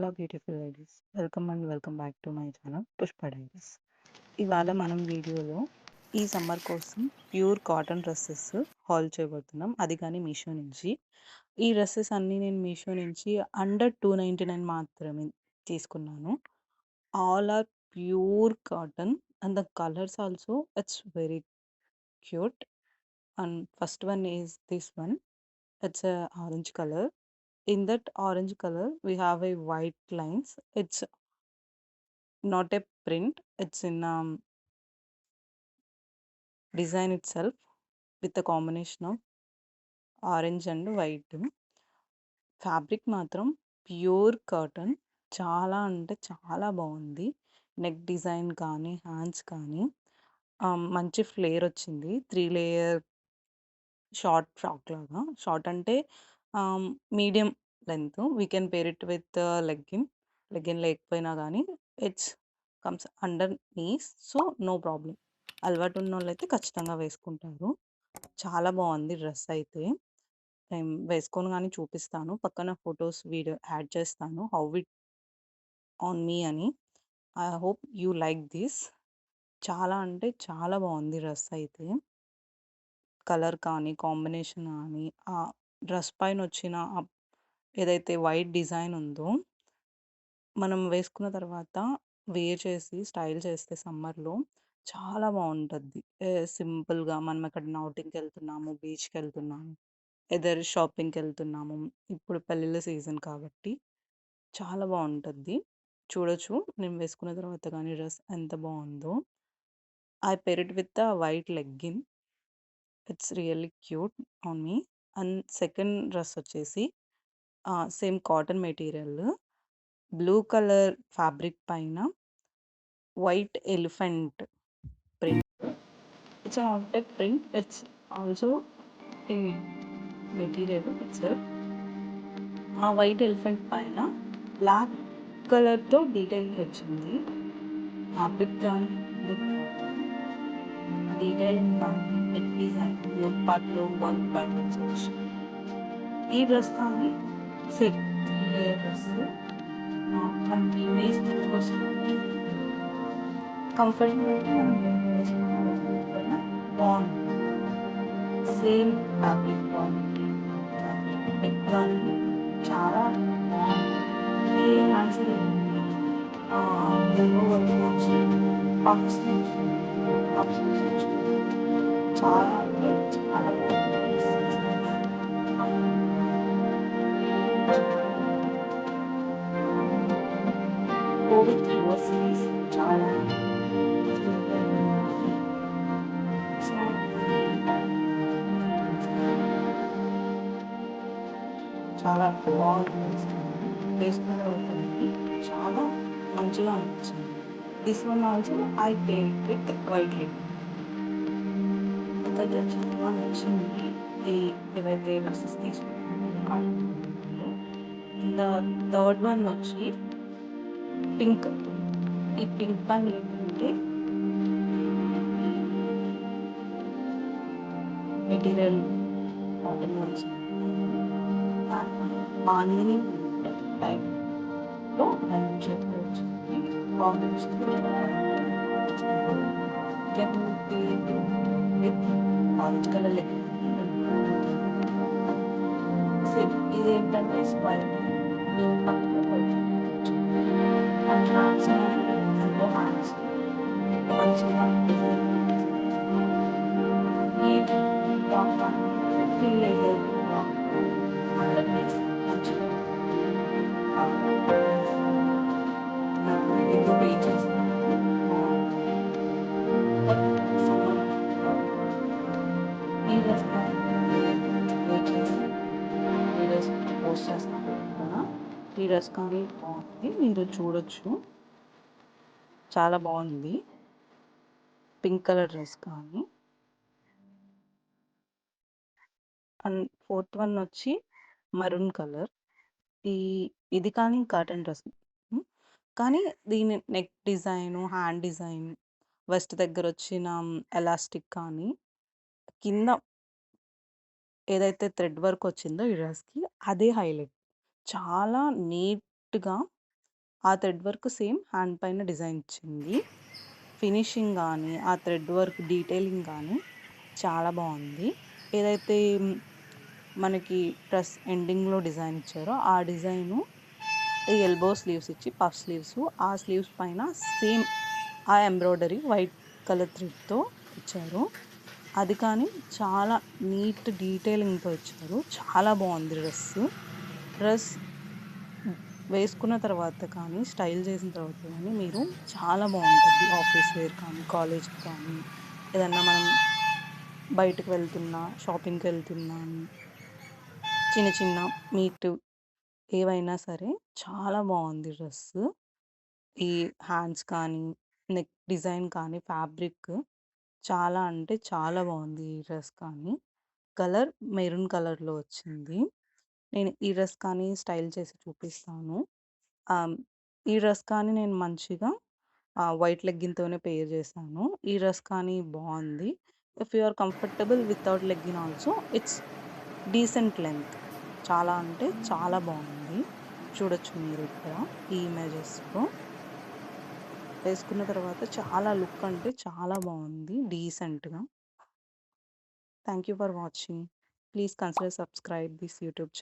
Hello beautiful ladies. Welcome and welcome back to my channel Pushpa diaries. ఇవాళ మనం వీడియోలో ఈ సమ్మర్ కోసం ప్యూర్ కాటన్ డ్రెస్సెస్ హాల్ చేయబోతున్నాం. అది కానీ మీషో నుంచి. ఈ డ్రెస్సెస్ అన్నీ నేను మీషో నుంచి అండర్ 299 మాత్రమే తీసుకున్నాను. All are pure cotton and the colours also it's very cute. And first one is this one. It's orange colour. In that orange color we have a white lines. It's not a print, it's in design itself with a combination of orange and white. Fabric మాత్రం pure cotton. చాలా అంటే చాలా బాగుంది. Neck design కానీ hands కానీ మంచి flare వచ్చింది. 3 layer short frock లాగా. షార్ట్ అంటే medium length. We can pair it with legging. Legging లేకపోయినా కానీ it's comes under knees. So no problem. అలవాటు ఉన్నోళ్ళైతే ఖచ్చితంగా వేసుకుంటారు. చాలా బాగుంది డ్రెస్ అయితే. నేను వేసుకొని కానీ చూపిస్తాను. పక్కన ఫొటోస్ వీడియో యాడ్ చేస్తాను హౌ ఇట్ ఆన్ మీ అని. I hope you like this. చాలా అంటే చాలా బాగుంది డ్రెస్ అయితే. కలర్ కానీ కాంబినేషన్ కానీ ఆ డ్రెస్ పైన వచ్చిన ఏదైతే వైట్ డిజైన్ ఉందో మనం వేసుకున్న తర్వాత వేర్ చేసి స్టైల్ చేస్తే సమ్మర్లో చాలా బాగుంటుంది. సింపుల్గా మనం ఎక్కడైనా అవుటింగ్కి వెళ్తున్నాము, బీచ్కి వెళ్తున్నాము, ఏదైనా షాపింగ్కి వెళ్తున్నాము. ఇప్పుడు పెళ్ళిళ్ళ సీజన్ కాబట్టి చాలా బాగుంటుంది. చూడొచ్చు నేను వేసుకున్న తర్వాత కానీ డ్రెస్ ఎంత బాగుందో. I pair it with white legging. It's really cute on me. And second dress వచ్చేసి same cotton material, blue colour fabric పైన white elephant print. It's not a print, it's also a material itself. ఆ white elephant పైన black కలర్తో detail వచ్చింది. Fabric కానీ detail neck design neck పార్ట్లో one patterns వచ్చింది. ఈ డ్రెస్ కానీ సేమ్ డ్రెస్ మనకి వేసుకునే కోసం కంఫర్టబుల్ బాగుంటుంది. సేమ్ ఫ్యాబ్రిక్ క్వాలిటీ నెక్ కానీ చాలా బాగుంటుంది. ఏ హ్యాండ్స్ వచ్చి పఫ్స్ చాలా అంటే చాలా బాగుంటుంది. కోవిడ్ యూనివర్సిటీస్ చాలా చాలా బాగుంటుంది. వేసుకున్న వాళ్ళకి చాలా మంచిగా అనిపించింది. This one also I pair with white leg. ఇంకా చాలా నచ్చింది ఏవైతే డ్రెస్సెస్ తీసుకున్నాను. థర్డ్ వన్ వచ్చి పింక్. ఈ పింక్ వన్ ఏంటంటే మెటీరియల్ కాటన్ వచ్చింది. బాగుంది టైప్లో మంచిగా వచ్చింది. కాంబినేషన్ ఆరెంజ్ కలర్ లెక్క. ఇదేంటంటే స్క్వైర్ మంచిగా పోస్ట్ చేస్తాను కదా. ఈ డ్రెస్ కానీ బాగుంది, మీరు చూడొచ్చు. చాలా బాగుంది పింక్ కలర్ డ్రెస్ కానీ. అండ్ ఫోర్త్ వన్ వచ్చి మరూన్ కలర్. ఇది కానీ కాటన్ డ్రెస్ కానీ దీని neck design, hand design, west దగ్గర వచ్చిన ఎలాస్టిక్ కానీ కింద ఏదైతే థ్రెడ్ వర్క్ వచ్చిందో ఈ డ్రెస్కి అదే హైలైట్. చాలా నీట్గా ఆ థ్రెడ్ వర్క్ సేమ్ హ్యాండ్ పైన డిజైన్ ఇచ్చింది. ఫినిషింగ్ గానీ, ఆ థ్రెడ్ వర్క్ డీటెయిలింగ్ గానీ చాలా బావుంది. ఏదైతే మనకి డ్రెస్ ఎండింగ్‌లో డిజైన్ ఇచ్చారో, ఆ డిజైను ఈ ఎల్బో స్లీవ్స్ ఇచ్చి పఫ్ స్లీవ్స్, ఆ స్లీవ్స్ పైన సేమ్ ఆ ఎంబ్రాయిడరీ వైట్ కలర్ థ్రెడ్‌తో ఇచ్చారు. అది కానీ చాలా నీట్ డీటెయిలింగ్‌తో ఇచ్చారు. చాలా బావుంది డ్రెస్సు. డ్రెస్ హ్మ్. వేసుకున్న తర్వాత కానీ, స్టైల్ చేసిన తర్వాత గానీ, మీరు చాలా బావుంటది. ఆఫీస్ వేర్ కానీ, కాలేజ్‌కి కానీ, ఏదన్నా మనం బయటకి వెళ్తున్నా, షాపింగ్‌కెళ్తున్నా, చిన్న చిన్న మీట్ ఏవైనా సరే చాలా బావుంది డ్రెస్సు. ఈ హ్యాండ్స్ కానీ, నెక్ డిజైన్ కానీ, ఫ్యాబ్రిక్ చాలా అంటే చాలా బావుంది ఈ డ్రెస్ కానీ. కలర్ మెరూన్ కలర్‌లో వచ్చింది. నేను ఈ డ్రెస్ కానీ స్టైల్ చేసి చూపిస్తాను. ఆహ్, ఈ డ్రెస్ కానీ నేను మంచిగా వైట్ లెగ్గిన్‌తోనే పెయిర్ చేశాను. ఈ డ్రెస్ కానీ బావుంది. If you are comfortable without legging also it's decent length. చాలా అంటే చాలా బావుంది. చూడొచ్చు మీరు ఇక్కడ ఈ ఇమేజెస్‌లో. వేసుకున్న తర్వాత చాలా లుక్ అంటే చాలా బావుంది డీసెంట్‌గా. Thank you for watching. Please consider subscribe this YouTube channel.